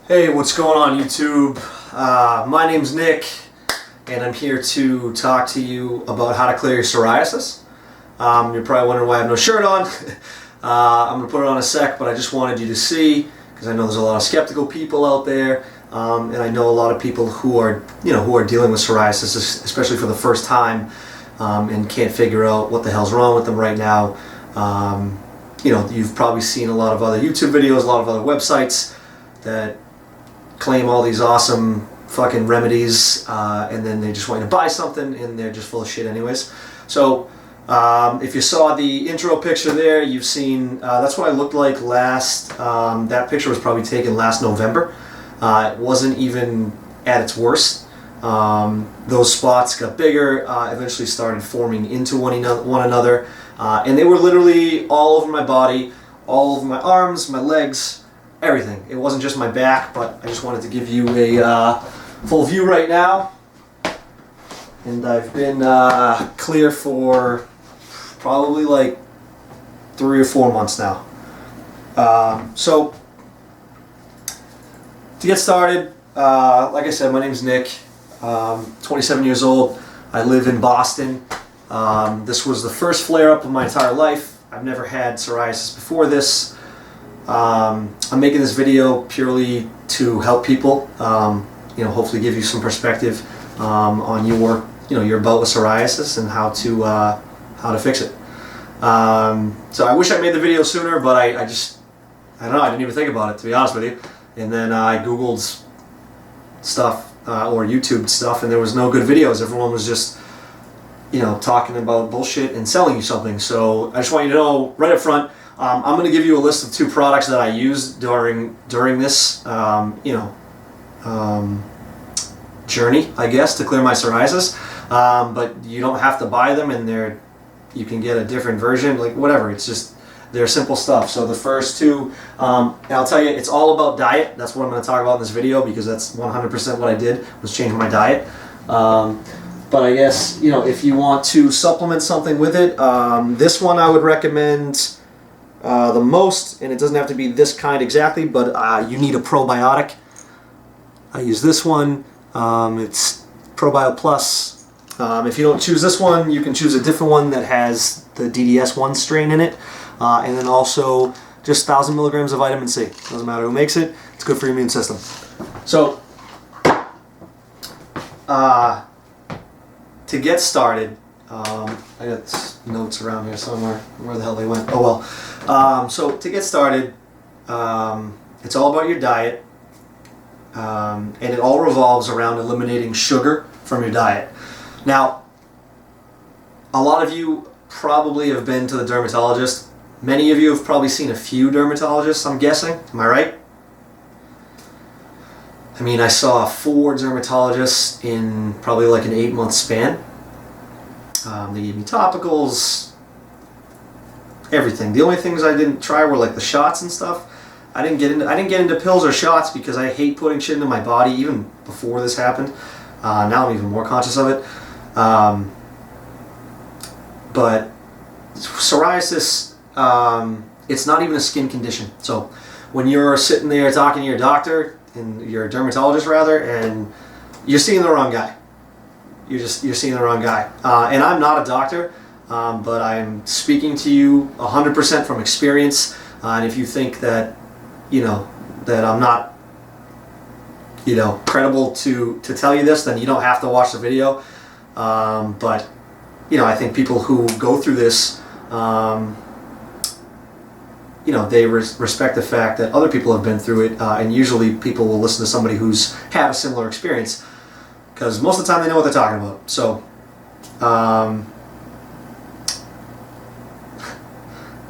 Hey, what's going on YouTube? My name's Nick, and I'm here to talk to you about how to clear your psoriasis. You're probably wondering why I have no shirt on. I'm going to put it on in a sec, but I just wanted you to see, because I know there's a lot of skeptical people out there, and I know a lot of people who are dealing with psoriasis, especially for the first time, and can't figure out what the hell's wrong with them right now. You've probably seen a lot of other YouTube videos, a lot of other websites that claim all these awesome fucking remedies, and then they just want you to buy something, and they're just full of shit anyways. So if you saw the intro picture there, you've seen that's what I looked like last. That picture was probably taken last November. It wasn't even at its worst. Those spots got bigger, eventually started forming into one another, and they were literally all over my body, all over my arms, my legs, everything. It wasn't just my back, but I just wanted to give you a full view right now. And I've been clear for probably like 3 or 4 months now. So to get started, like I said, my name's Nick. 27 years old. I live in Boston. This was the first flare-up of my entire life. I've never had psoriasis before this. I'm making this video purely to help people, hopefully give you some perspective on your bout with psoriasis and how to fix it. So I wish I made the video sooner, but I don't know, I didn't even think about it, to be honest with you. And then I Googled stuff or YouTube stuff, and there was no good videos. Everyone was just talking about bullshit and selling you something. So I just want you to know right up front, I'm going to give you a list of 2 products that I used during this journey, I guess, to clear my psoriasis. But you don't have to buy them, and you can get a different version, like whatever. It's just, they're simple stuff. So the first 2, and I'll tell you, it's all about diet. That's what I'm going to talk about in this video, because that's 100% what I did, was change my diet. But I guess, if you want to supplement something with it, this one I would recommend the most, and it doesn't have to be this kind exactly, but you need a probiotic. I use this one. It's Probio Plus. If you don't choose this one, you can choose a different one that has the DDS1 strain in it, and then also just 1,000 milligrams of vitamin C. Doesn't matter who makes it. It's good for your immune system. So to get started, I got notes around here somewhere. Where the hell they went? Oh well. So to get started, it's all about your diet, and it all revolves around eliminating sugar from your diet. Now, a lot of you probably have been to the dermatologist. Many of you have probably seen a few dermatologists, I'm guessing. Am I right? I mean, I saw 4 dermatologists in probably like an 8-month span. They gave me topicals, everything. The only things I didn't try were like the shots and stuff. I didn't get into pills or shots because I hate putting shit into my body, even before this happened. Now I'm even more conscious of it. But psoriasis, it's not even a skin condition. So when you're sitting there talking to your doctor, and your dermatologist rather, and you're seeing the wrong guy. You're seeing the wrong guy. And I'm not a doctor, but I'm speaking to you 100% from experience. And if you think that, that I'm not, credible to tell you this, then you don't have to watch the video. But, I think people who go through this, they respect the fact that other people have been through it, and usually people will listen to somebody who's had a similar experience, because most of the time they know what they're talking about. So,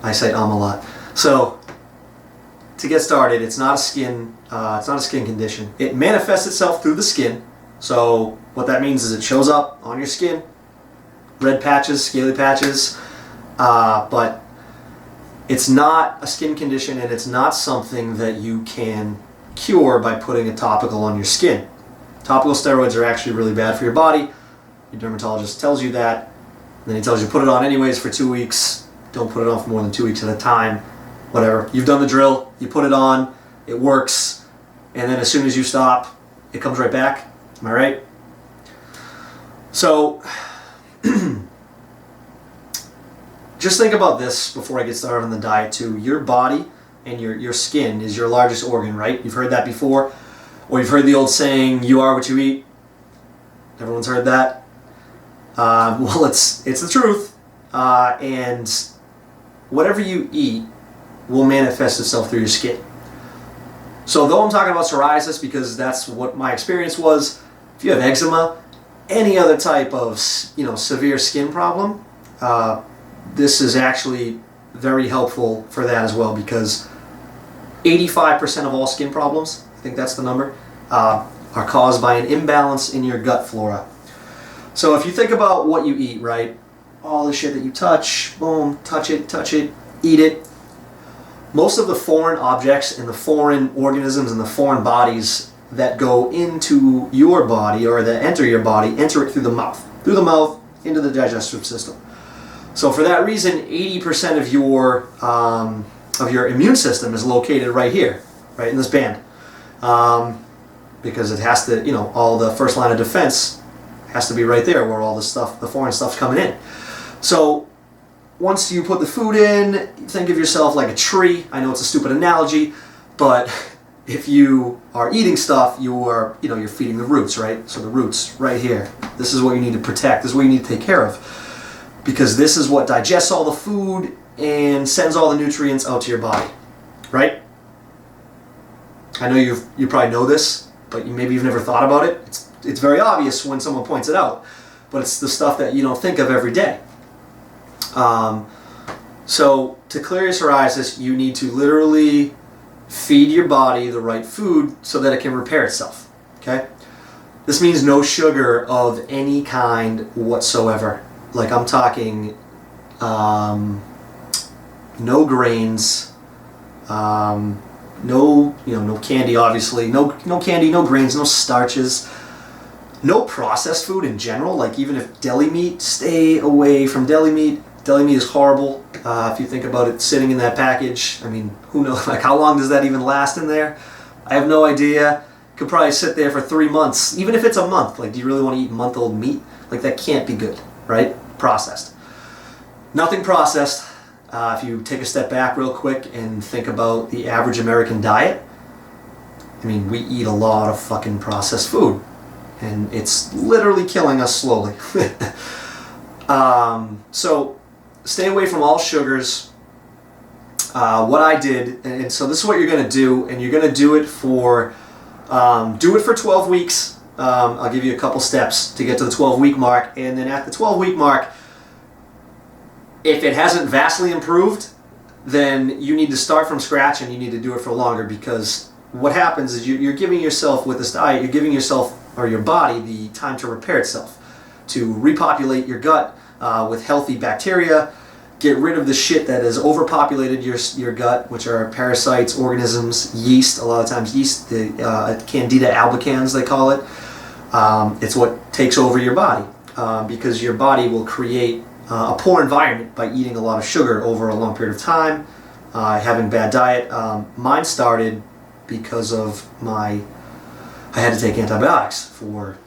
I say a lot. So, to get started, it's not a skin condition. It manifests itself through the skin. So, what that means is it shows up on your skin, red patches, scaly patches, but it's not a skin condition, and it's not something that you can cure by putting a topical on your skin. Topical steroids are actually really bad for your body. Your dermatologist tells you that, and then he tells you put it on anyways for 2 weeks. Don't put it on for more than 2 weeks at a time. Whatever. You've done the drill. You put it on. It works. and then as soon as you stop, it comes right back. Am I right? So just think about this before I get started on the diet too. Your body and your skin is your largest organ, right? You've heard that before, or you've heard the old saying, "You are what you eat." Everyone's heard that. Well, it's the truth, and whatever you eat will manifest itself through your skin. So though I'm talking about psoriasis because that's what my experience was, if you have eczema, any other type of severe skin problem, this is actually very helpful for that as well, because 85% of all skin problems, I think that's the number, are caused by an imbalance in your gut flora. So if you think about what you eat, right? All the shit that you touch, boom, touch it, eat it. Most of the foreign objects and the foreign organisms and the foreign bodies that go into your body or that enter your body, enter it through the mouth. Through the mouth, into the digestive system. So for that reason, 80% of your immune system is located right here, right in this band. Because it has to, all the first line of defense has to be right there where all the stuff, the foreign stuff's coming in. So once you put the food in, think of yourself like a tree. I know it's a stupid analogy, but if you are eating stuff, you're feeding the roots, right? So the roots right here. This is what you need to protect. This is what you need to take care of, because this is what digests all the food and sends all the nutrients out to your body, right? I know you probably know this, but maybe you've never thought about it. It's very obvious when someone points it out, but it's the stuff that you don't think of every day. So to clear your psoriasis, you need to literally feed your body the right food so that it can repair itself, okay? This means no sugar of any kind whatsoever. Like I'm talking no grains, no candy, obviously, no candy, no grains, no starches, no processed food in general. Like even if deli meat, stay away from deli meat. Deli meat is horrible. If you think about it sitting in that package, I mean, who knows, like how long does that even last in there? I have no idea. Could probably sit there for 3 months, even if it's a month. Like, do you really want to eat month-old meat? Like, that can't be good, right? Processed. Nothing processed. If you take a step back real quick and think about the average American diet, I mean, we eat a lot of fucking processed food, and it's literally killing us slowly. So stay away from all sugars. What I did, and so this is what you're going to do, and you're going to do it for 12 weeks. I'll give you a couple steps to get to the 12-week mark, and then at the 12-week mark, if it hasn't vastly improved, then you need to start from scratch and you need to do it for longer, because what happens is you're giving yourself, with this diet, you're giving yourself or your body the time to repair itself, to repopulate your gut with healthy bacteria, get rid of the shit that has overpopulated your gut, which are parasites, organisms, yeast, a lot of times yeast, the Candida albicans they call it. It's what takes over your body, because your body will create a poor environment by eating a lot of sugar over a long period of time, having bad diet. Mine started because of I had to take antibiotics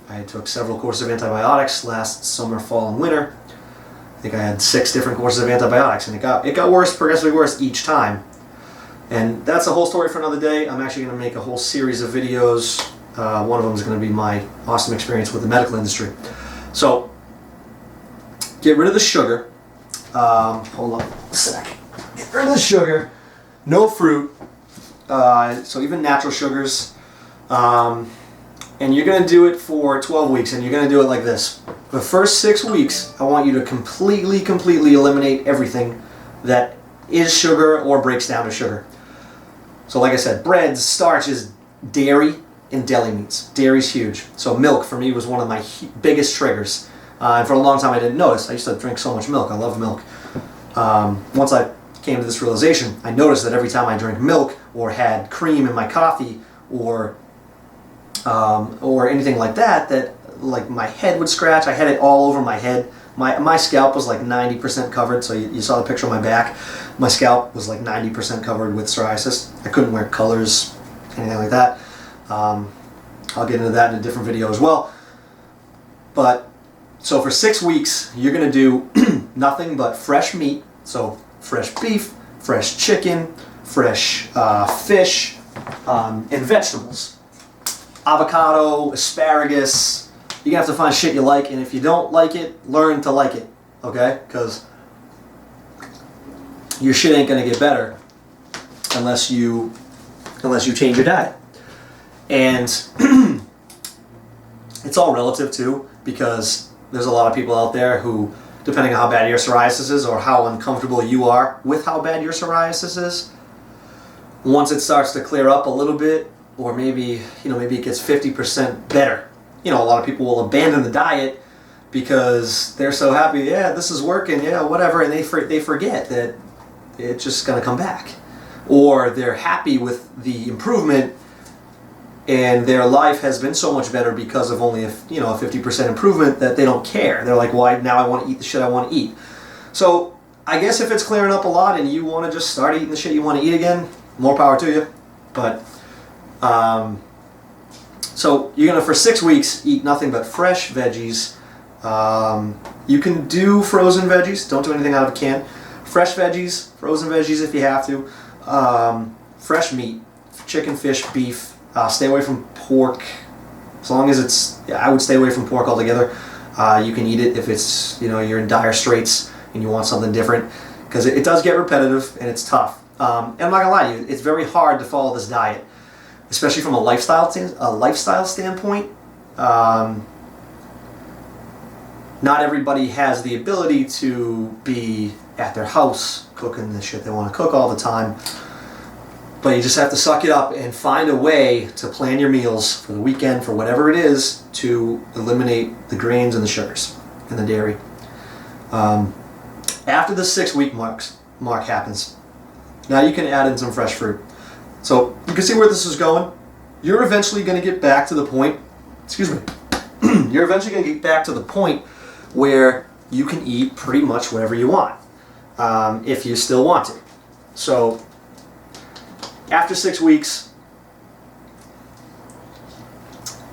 I took several courses of antibiotics last summer, fall, and winter. I think I had 6 different courses of antibiotics, and it got worse, progressively worse each time. And that's a whole story for another day. I'm actually going to make a whole series of videos. One of them is going to be my awesome experience with the medical industry. So, get rid of the sugar. Hold on a sec. Get rid of the sugar. No fruit. So even natural sugars. And you're going to do it for 12 weeks, and you're going to do it like this. The first 6 weeks, I want you to completely eliminate everything that is sugar or breaks down to sugar. So like I said, breads, starches, dairy, and deli meats. Dairy's huge. So milk for me was one of my biggest triggers. And for a long time I didn't notice. I used to drink so much milk. I love milk. Once I came to this realization, I noticed that every time I drank milk or had cream in my coffee or anything like that, like my head would scratch. I had it all over my head. My scalp was like 90% covered, so you saw the picture on my back. My scalp was like 90% covered with psoriasis. I couldn't wear colors, anything like that. I'll get into that in a different video as well. But so for 6 weeks, you're going to do nothing but fresh meat. So fresh beef, fresh chicken, fresh fish, and vegetables. Avocado, asparagus. You're going to have to find shit you like, and if you don't like it, learn to like it, okay? Because your shit ain't going to get better unless you change your diet. And it's all relative too, because there's a lot of people out there who, depending on how bad your psoriasis is or how uncomfortable you are with how bad your psoriasis is, once it starts to clear up a little bit, or maybe it gets 50% better, a lot of people will abandon the diet because they're so happy, yeah, this is working, yeah, whatever, and they forget that it's just going to come back. Or they're happy with the improvement and their life has been so much better because of only a 50% improvement that they don't care. They're like, well, now I want to eat the shit I want to eat. So I guess if it's clearing up a lot and you want to just start eating the shit you want to eat again, more power to you. But so you're going to, for 6 weeks, eat nothing but fresh veggies. You can do frozen veggies. Don't do anything out of a can. Fresh veggies, frozen veggies if you have to. Fresh meat, chicken, fish, beef. Stay away from pork. As long as it's, I would stay away from pork altogether. You can eat it if it's, you're in dire straits and you want something different, because it does get repetitive and it's tough. And I'm not gonna lie to you, it's very hard to follow this diet, especially from a lifestyle standpoint. Not everybody has the ability to be at their house cooking the shit they want to cook all the time. But you just have to suck it up and find a way to plan your meals for the weekend, for whatever it is, to eliminate the grains and the sugars and the dairy. After the 6 week mark happens, now you can add in some fresh fruit. So you can see where this is going. You're eventually going to get back to the point, you're eventually going to get back to the point where you can eat pretty much whatever you want, if you still want to. So after 6 weeks,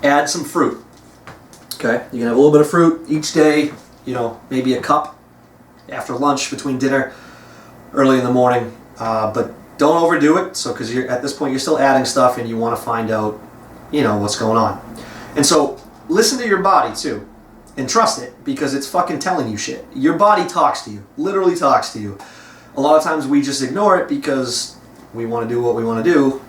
add some fruit. Okay, you can have a little bit of fruit each day, maybe a cup after lunch, between dinner, early in the morning, but don't overdo it, because at this point you're still adding stuff and you want to find out, what's going on. And so listen to your body too, and trust it, because it's fucking telling you shit. Your body talks to you, literally talks to you. A lot of times we just ignore it because we want to do what we want to do,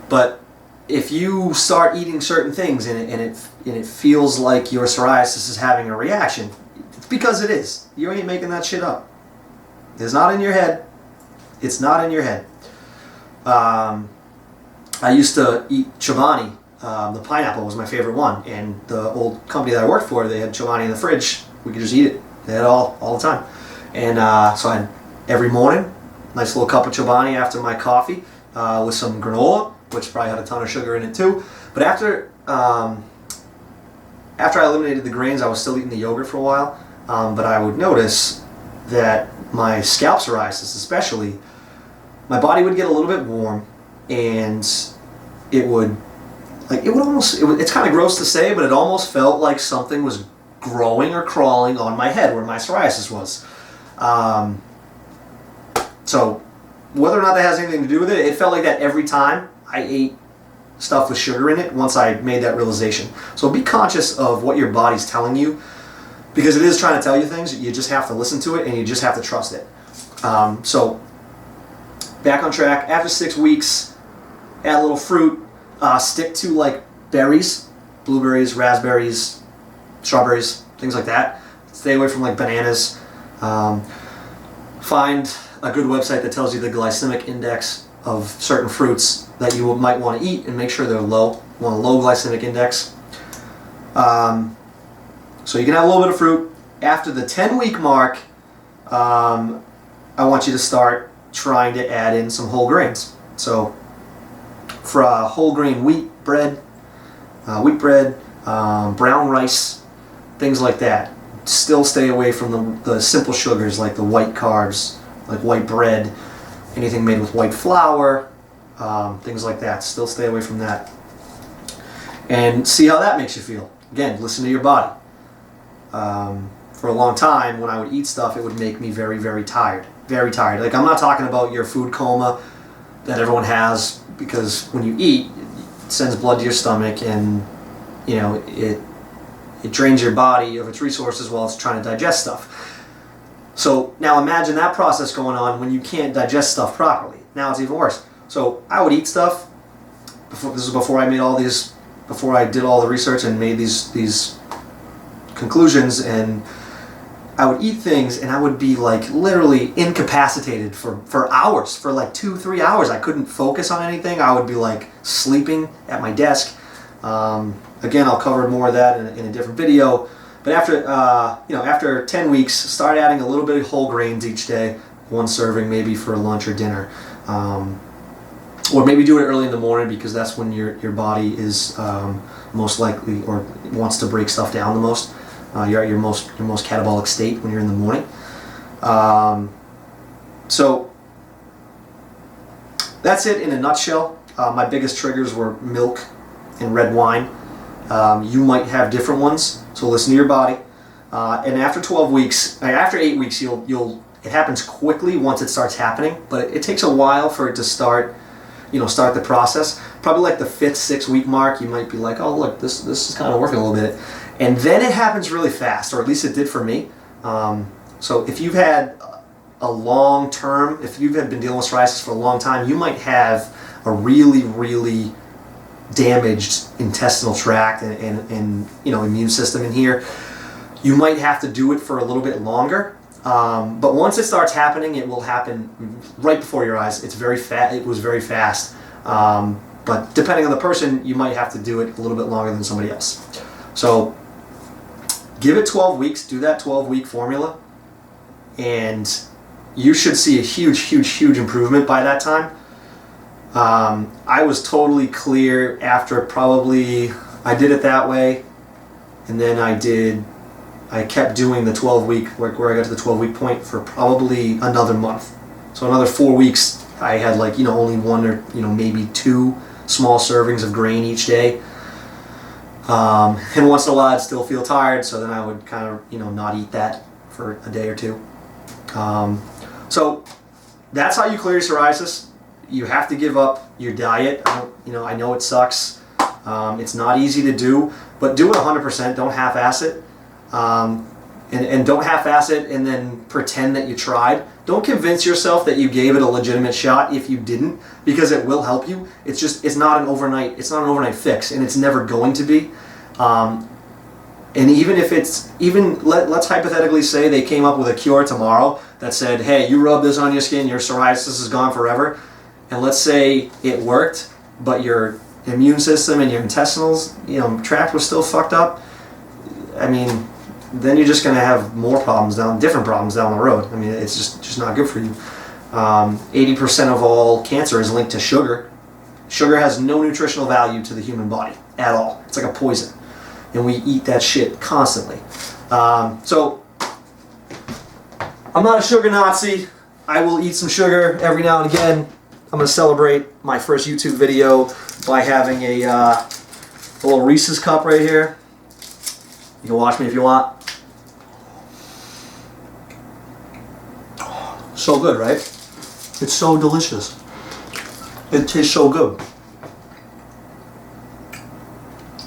but if you start eating certain things and it feels like your psoriasis is having a reaction, it's because it is. You ain't making that shit up. It's not in your head. It's not in your head. I used to eat Chobani. The pineapple was my favorite one, and the old company that I worked for, they had Chobani in the fridge. We could just eat it. They had it all the time. And so I had every morning, nice little cup of Chobani after my coffee, with some granola, which probably had a ton of sugar in it too. But after I eliminated the grains, I was still eating the yogurt for a while. But I would notice that my scalp psoriasis, especially, my body would get a little bit warm, and it's kind of gross to say, but it almost felt like something was growing or crawling on my head where my psoriasis was. So whether or not that has anything to do with it, it felt like that every time I ate stuff with sugar in it, once I made that realization. So be conscious of what your body's telling you, because it is trying to tell you things. You just have to listen to it, and you just have to trust it. So back on track. After 6 weeks, add a little fruit. Stick to like berries, blueberries, raspberries, strawberries, things like that. Stay away from like bananas. Find a good website that tells you the glycemic index of certain fruits that you might want to eat, and make sure they're low. You want a low glycemic index. So you can have a little bit of fruit. After the 10-week mark, I want you to start trying to add in some whole grains. So for whole grain wheat bread, brown rice, things like that. Still stay away from the simple sugars like the white carbs, like white bread, anything made with white flour, things like that. Still stay away from that. And see how that makes you feel. Again, listen to your body. For a long time, when I would eat stuff, it would make me very, very tired. Very tired. Like, I'm not talking about your food coma that everyone has, because when you eat, it sends blood to your stomach, and you know, it drains your body of its resources while it's trying to digest stuff. So now imagine that process going on when you can't digest stuff properly. Now it's even worse. So I would eat stuff. This is before I made all these, before I did all the research and made these conclusions, and I would eat things and I would be like literally incapacitated for hours, for like 2-3 hours. I couldn't focus on anything. I would be like sleeping at my desk. Again, I'll cover more of that in a different video. But after after 10 weeks, start adding a little bit of whole grains each day, 1 serving maybe for lunch or dinner. Or maybe do it early in the morning, because that's when your body is most likely, or wants to break stuff down the most. You're at your most catabolic state when you're in the morning. So that's it in a nutshell. My biggest triggers were milk and red wine. You might have different ones, so listen to your body. And after 12 weeks, after 8 weeks, it happens quickly once it starts happening, but it takes a while for it to start the process. Probably like the 5th, 6th week mark, you might be like, oh look, this is kind of working a little bit. And then it happens really fast, or at least it did for me. So if you've had a long term, if you've been dealing with psoriasis for a long time, you might have a really, really damaged intestinal tract and immune system in here. You might have to do it for a little bit longer. But once it starts happening, it will happen right before your eyes. It's very fast. It was very fast. But depending on the person, you might have to do it a little bit longer than somebody else. So give it 12 weeks. Do that 12-week formula, and you should see a huge, huge, huge improvement by that time. I was totally clear after I did it that way, and then I kept doing the 12-week, where I got to the 12-week point, for probably another month. So another 4 weeks, I had like, only 1 or, maybe 2 small servings of grain each day. And once in a while I'd still feel tired, so then I would kind of, not eat that for a day or 2. So that's how you clear your psoriasis. You have to give up your diet. I know it sucks. It's not easy to do, but do it 100%. Don't half-ass it. And don't half-ass it and then pretend that you tried. Don't convince yourself that you gave it a legitimate shot if you didn't, because it will help you. It's not an overnight fix, and it's never going to be. And even if let's hypothetically say they came up with a cure tomorrow that said, hey, you rub this on your skin, your psoriasis is gone forever. And let's say it worked, but your immune system and your intestinals, tract was still fucked up. I mean, then you're just going to have different problems down the road. I mean, it's just not good for you. 80% of all cancer is linked to sugar. Sugar has no nutritional value to the human body at all. It's like a poison, and we eat that shit constantly. So I'm not a sugar Nazi. I will eat some sugar every now and again. I'm going to celebrate my first YouTube video by having a little Reese's cup right here. You can watch me if you want. So good, right? It's so delicious. It tastes so good.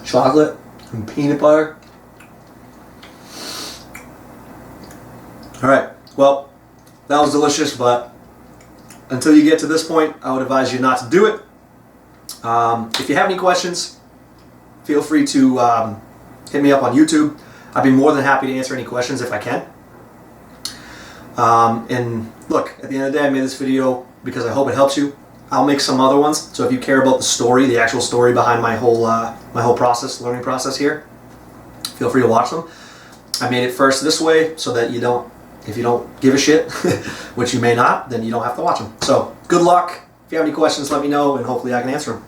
Chocolate and peanut butter. Alright, well, that was delicious, but until you get to this point, I would advise you not to do it. If you have any questions, feel free to hit me up on YouTube. I'd be more than happy to answer any questions if I can. And look, at the end of the day, I made this video because I hope it helps you. I'll make some other ones, so if you care about the story, the actual story behind my whole learning process here, feel free to watch them. I made it first this way so that if you don't give a shit, which you may not, then you don't have to watch them. So good luck. If you have any questions, let me know, and hopefully I can answer them.